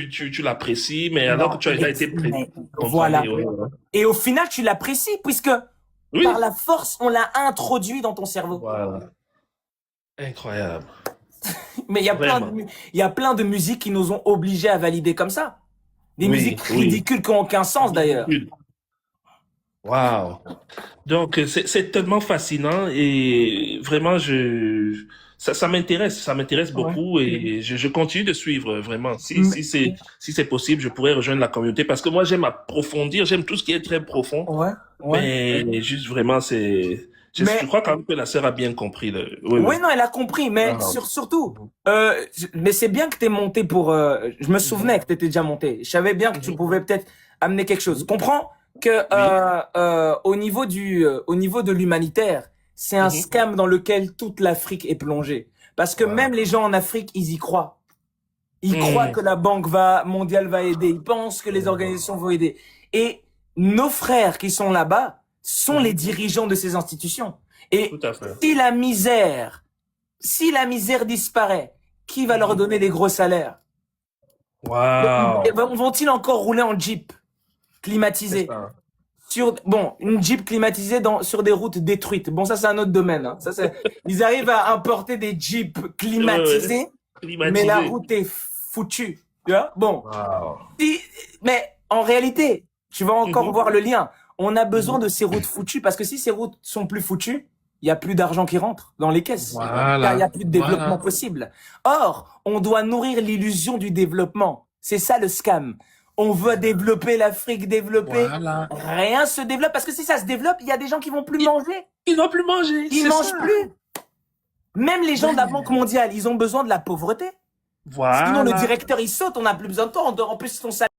tu l'apprécies, mais alors que Non, tu as déjà été voilà. programmé. Ouais, ouais. Et au final, tu l'apprécies puisque par Oui, la force, on l'a introduit dans ton cerveau. voilà. Incroyable. Mais Vraiment. il y a plein de musiques qui nous ont obligés à valider comme ça. Des musiques Oui, oui. ridicules qui n'ont aucun sens d'ailleurs. Wow. Donc, c'est tellement fascinant et vraiment, ça m'intéresse Ouais. beaucoup et je continue de suivre vraiment. Mais- Si c'est possible, je pourrais rejoindre la communauté parce que moi, j'aime approfondir, j'aime tout ce qui est très profond, ouais, ouais. mais juste vraiment, je Mais crois quand même que la sœur a bien compris oui, oui, oui. non, elle a compris. Mais Ah, surtout, mais c'est bien que t'es monté pour. Je me souvenais mhm, que t'étais déjà monté. Je savais bien que tu mhm, pouvais peut-être amener quelque chose. Comprends que oui, au niveau de l'humanitaire, c'est un mhm, scam dans lequel toute l'Afrique est plongée. Parce que même les wow, gens en Afrique, ils y croient. Ils croient mhm, que la mondiale va aider. Ils pensent que les organisations vont aider. Et nos frères qui sont là-bas sont les mhm, dirigeants de ces institutions. tout Et à fait. si la misère, si la misère disparaît, qui va leur Mhm, donner des gros salaires? wow, Vont-ils encore rouler en Jeep c'est climatisé? ça. Bon, une Jeep climatisée sur des routes détruites. Bon, ça, c'est un autre domaine, hein. Ils arrivent à importer des Jeeps Ouais, climatisés, mais la climatisé. route est foutue. Tu vois? Bon. Wow. Si- mais en réalité, tu vas encore Mhm, voir le lien. On a besoin mhm. de ces routes foutues parce que si ces routes sont plus foutues, il y a plus d'argent qui rentre dans les caisses. Car il y a Voilà, plus de développement voilà, possible. Or, on doit nourrir l'illusion du développement. C'est ça le scam. On veut développer l'Afrique, développer. voilà. Rien se développe parce que si ça se développe, il y a des gens qui vont plus Ils, manger. ils n'ont plus mangé, Ils c'est ça. mangent plus. Même les gens de la Banque mondiale, ils ont besoin de la pauvreté. Sinon, le Voilà. directeur, il saute, on n'a plus besoin de toi. En plus, ton salaire